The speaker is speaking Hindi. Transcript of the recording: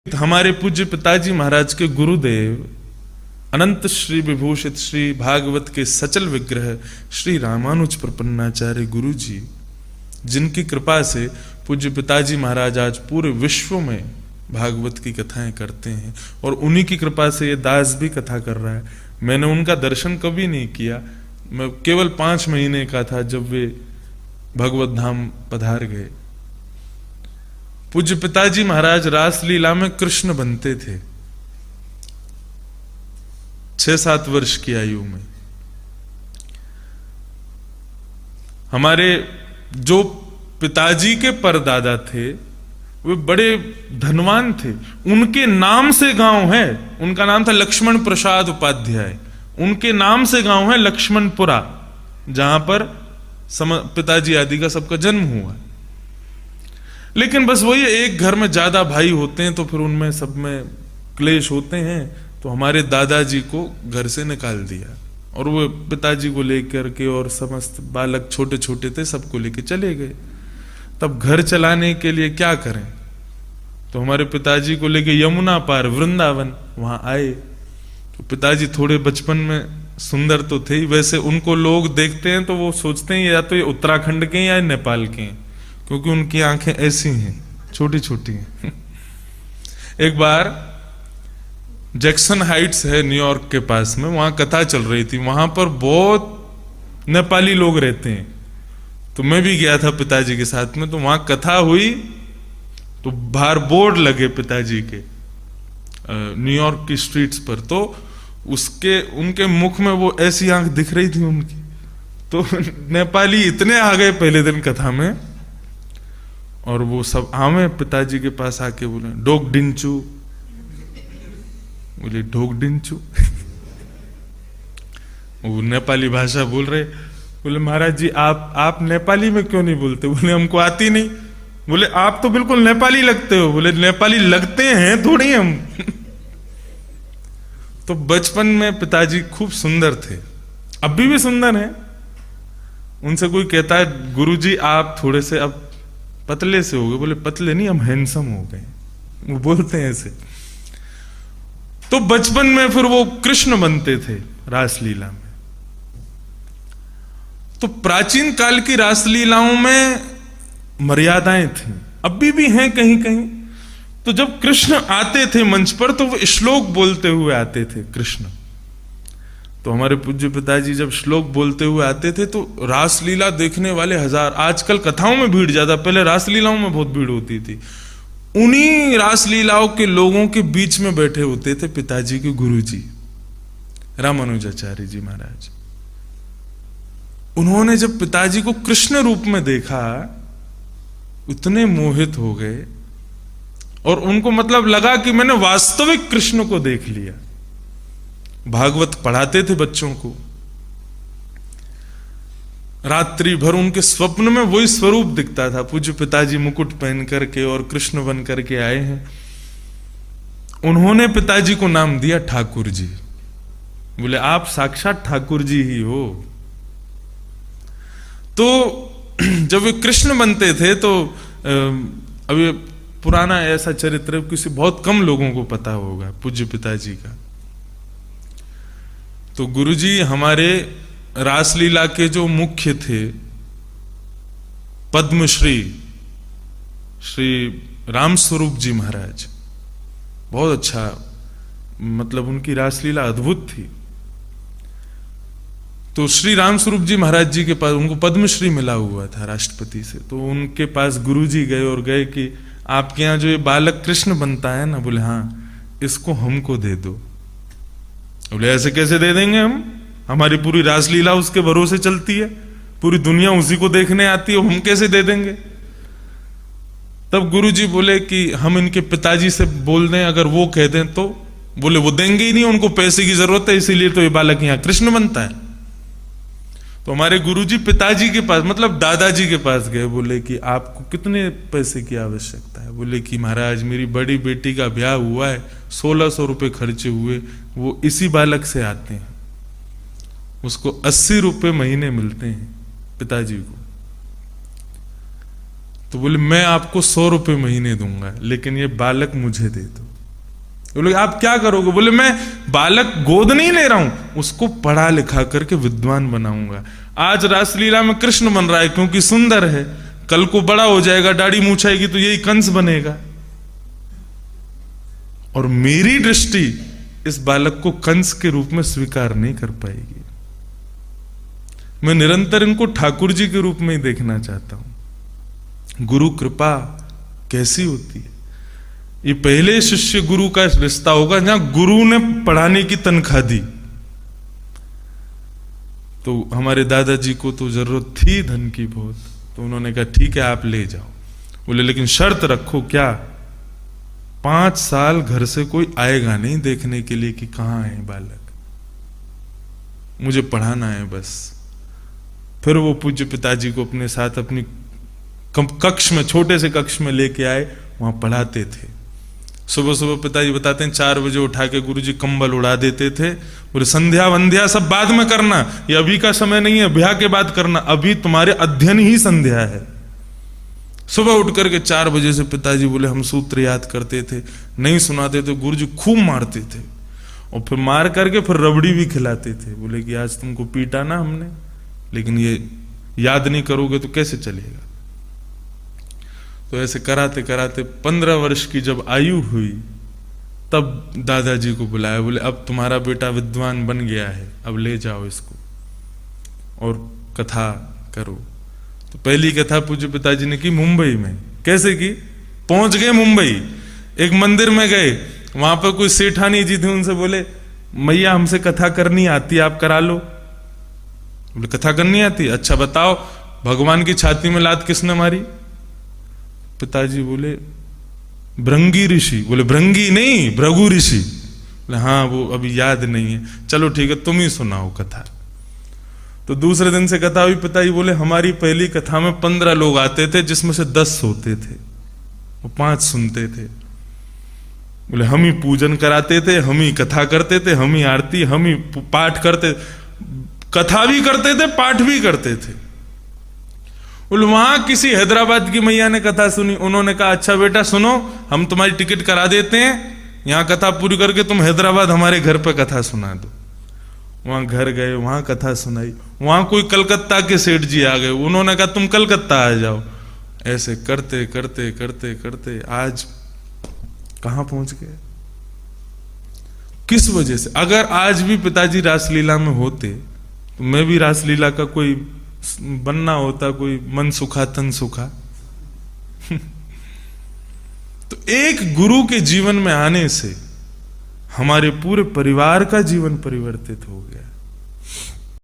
हमारे पूज्य पिताजी महाराज के गुरुदेव अनंत श्री विभूषित श्री भागवत के सचल विग्रह श्री रामानुज प्रपन्नाचार्य गुरु जी, जिनकी कृपा से पूज्य पिताजी महाराज आज पूरे विश्व में भागवत की कथाएं करते हैं और उन्हीं की कृपा से ये दास भी कथा कर रहा है। मैंने उनका दर्शन कभी नहीं किया, मैं केवल 5 महीने का था जब वे भगवत धाम पधार गए। पूज्य पिताजी महाराज रासलीला में कृष्ण बनते थे 6-7 वर्ष की आयु में। हमारे जो पिताजी के परदादा थे वे बड़े धनवान थे, उनके नाम से गांव है, उनका नाम था लक्ष्मण प्रसाद उपाध्याय, उनके नाम से गांव है लक्ष्मणपुरा, जहां पर पिताजी आदि का सबका जन्म हुआ। लेकिन बस वही एक घर में ज्यादा भाई होते हैं तो फिर उनमें सब में क्लेश होते हैं, तो हमारे दादाजी को घर से निकाल दिया और वो पिताजी को लेकर के और समस्त बालक छोटे छोटे थे सबको लेके चले गए। तब घर चलाने के लिए क्या करें, तो हमारे पिताजी को लेके यमुना पार वृंदावन वहां आए। तो पिताजी थोड़े बचपन में सुंदर तो थे ही, वैसे उनको लोग देखते हैं तो वो सोचते हैं या तो ये उत्तराखंड के या नेपाल के हैं, क्योंकि उनकी आंखें ऐसी हैं, छोटी छोटी हैं। एक बार जैक्सन हाइट्स है न्यूयॉर्क के पास में, वहां कथा चल रही थी, वहां पर बहुत नेपाली लोग रहते हैं, तो मैं भी गया था पिताजी के साथ में। तो वहां कथा हुई तो बाहर बोर्ड लगे पिताजी के न्यूयॉर्क की स्ट्रीट्स पर, तो उनके मुख में वो ऐसी आंख दिख रही थी उनकी। तो नेपाली इतने आ गए पहले दिन कथा में, और वो सब आवे पिताजी के पास आके बोले डोग डिंचू, बोले डोग डिंचू। वो नेपाली भाषा बोल रहे, बोले महाराज जी आप नेपाली में क्यों नहीं बोलते? बोले हमको आती नहीं। बोले आप तो बिल्कुल नेपाली लगते हो। बोले नेपाली लगते हैं थोड़ी हम। तो बचपन में पिताजी खूब सुंदर थे, अभी भी सुंदर हैं। उनसे कोई कहता है गुरुजी आप थोड़े से अब पतले से हो गए, बोले पतले नहीं हम हैंडसम हो गए, वो बोलते हैं ऐसे। तो बचपन में फिर वो कृष्ण बनते थे रासलीला में। तो प्राचीन काल की रासलीलाओं में मर्यादाएं थी, अभी भी हैं कहीं कहीं। तो जब कृष्ण आते थे मंच पर तो वो श्लोक बोलते हुए आते थे कृष्ण। तो हमारे पूज्य पिताजी जब श्लोक बोलते हुए आते थे तो रासलीला देखने वाले हजार, आजकल कथाओं में भीड़ ज्यादा, पहले रासलीलाओं में बहुत भीड़ होती थी। उन्हीं रासलीलाओं के लोगों के बीच में बैठे होते थे पिताजी के गुरुजी रामानुजाचार्य जी महाराज। उन्होंने जब पिताजी को कृष्ण रूप में देखा इतने मोहित हो गए और उनको मतलब लगा कि मैंने वास्तविक कृष्ण को देख लिया। भागवत पढ़ाते थे बच्चों को, रात्रि भर उनके स्वप्न में वही स्वरूप दिखता था। पूज्य पिताजी मुकुट पहन करके और कृष्ण बन करके आए हैं। उन्होंने पिताजी को नाम दिया ठाकुर जी। बोले आप साक्षात ठाकुर जी ही हो। तो जब वे कृष्ण बनते थे तो अभी पुराना ऐसा चरित्र किसी बहुत कम लोगों को पता होगा पूज्य पिताजी का। तो गुरुजी हमारे रासलीला के जो मुख्य थे पद्मश्री श्री रामस्वरूप जी महाराज, बहुत अच्छा, मतलब उनकी रासलीला अद्भुत थी। तो श्री रामस्वरूप जी महाराज जी के पास उनको पद्मश्री मिला हुआ था राष्ट्रपति से। तो उनके पास गुरुजी गए और गए कि आपके यहाँ जो ये बालक कृष्ण बनता है ना, बोले हाँ इसको हमको दे दो। बोले ऐसे कैसे दे देंगे हमारी पूरी रासलीला उसके भरोसे चलती है, पूरी दुनिया उसी को देखने आती है, हम कैसे दे देंगे? तब गुरुजी बोले कि हम इनके पिताजी से बोल दें, अगर वो कह दें तो। बोले वो देंगे ही नहीं, उनको पैसे की जरूरत है, इसीलिए तो ये बालक यहाँ कृष्ण बनता है। तो हमारे गुरुजी पिताजी के पास मतलब दादाजी के पास गए, बोले कि आपको कितने पैसे की आवश्यकता है? बोले कि महाराज मेरी बड़ी बेटी का ब्याह हुआ है, 1600 रुपए खर्चे हुए, वो इसी बालक से आते हैं, उसको 80 रुपए महीने मिलते हैं पिताजी को। तो बोले मैं आपको 100 रुपए महीने दूंगा, लेकिन ये बालक मुझे दे दो। बोले आप क्या करोगे? बोले मैं बालक गोद नहीं ले रहा हूं, उसको पढ़ा लिखा करके विद्वान बनाऊंगा। आज रासलीला में कृष्ण बन रहा है क्योंकि सुंदर है, कल को बड़ा हो जाएगा, दाढ़ी मूछ आएगी तो यही कंस बनेगा। और मेरी दृष्टि इस बालक को कंस के रूप में स्वीकार नहीं कर पाएगी। मैं निरंतर इनको ठाकुर जी के रूप में ही देखना चाहता हूं। गुरु कृपा कैसी होती है? ये पहले शिष्य गुरु का रिश्ता होगा जहां गुरु ने पढ़ाने की तनख्वाह दी। तो हमारे दादाजी को तो जरूरत थी धन की बहुत, तो उन्होंने कहा ठीक है आप ले जाओ। बोले लेकिन शर्त रखो। क्या? 5 साल घर से कोई आएगा नहीं देखने के लिए कि कहां है बालक, मुझे पढ़ाना है बस। फिर वो पूज्य पिताजी को अपने साथ अपनी कक्ष में, छोटे से कक्ष में लेके आए, वहां पढ़ाते थे। सुबह सुबह पिताजी बताते हैं 4 बजे उठा के गुरुजी कंबल उड़ा देते थे। बोले संध्या वंध्या सब बाद में करना, ये अभी का समय नहीं है, ब्याह के बाद करना, अभी तुम्हारे अध्ययन ही संध्या है। सुबह उठ करके 4 बजे से पिताजी बोले हम सूत्र याद करते थे, नहीं सुनाते तो गुरुजी खूब मारते थे, और फिर मार करके फिर रबड़ी भी खिलाते थे। बोले कि आज तुमको पीटा ना हमने, लेकिन ये याद नहीं करोगे तो कैसे चलेगा। तो ऐसे कराते कराते 15 वर्ष की जब आयु हुई तब दादाजी को बुलाया। बोले अब तुम्हारा बेटा विद्वान बन गया है, अब ले जाओ इसको और कथा करो। तो पहली कथा पूज्य पिताजी ने की मुंबई में। कैसे की? पहुंच गए मुंबई, एक मंदिर में गए, वहां पर कोई सेठानी जी थी, उनसे बोले मैया हमसे कथा करनी आती, आप करा लो। बोले कथा करनी आती? अच्छा बताओ, भगवान की छाती में लात किसने मारी? पिताजी बोले भृंगी ऋषि। बोले भृंगी नहीं, भृगु ऋषि। बोले हाँ वो अभी याद नहीं है, चलो ठीक है तुम ही सुनाओ कथा। तो दूसरे दिन से कथा हुई। पिताजी बोले हमारी पहली कथा में 15 लोग आते थे, जिसमें से 10 सोते थे, वो 5 सुनते थे। बोले हम ही पूजन कराते थे, हम ही कथा करते थे, हम ही आरती, हम ही पाठ करते, कथा भी करते थे, पाठ भी करते थे। वहां किसी हैदराबाद की मैया ने कथा सुनी, उन्होंने कहा अच्छा बेटा सुनो, हम तुम्हारी टिकट करा देते हैं, यहां कथा पूरी करके तुम हैदराबाद हमारे घर पे कथा सुना दो। वहां घर गए, वहां कथा सुनाई। वहां कोई कलकत्ता के सेठ जी आ गए, उन्होंने कहा तुम कलकत्ता आ जाओ। ऐसे करते करते करते करते आज कहां पहुंच गए? किस वजह से? अगर आज भी पिताजी रासलीला में होते तो मैं भी रासलीला का कोई बनना होता, कोई मन सुखा तन सुखा। तो एक गुरु के जीवन में आने से हमारे पूरे परिवार का जीवन परिवर्तित हो गया।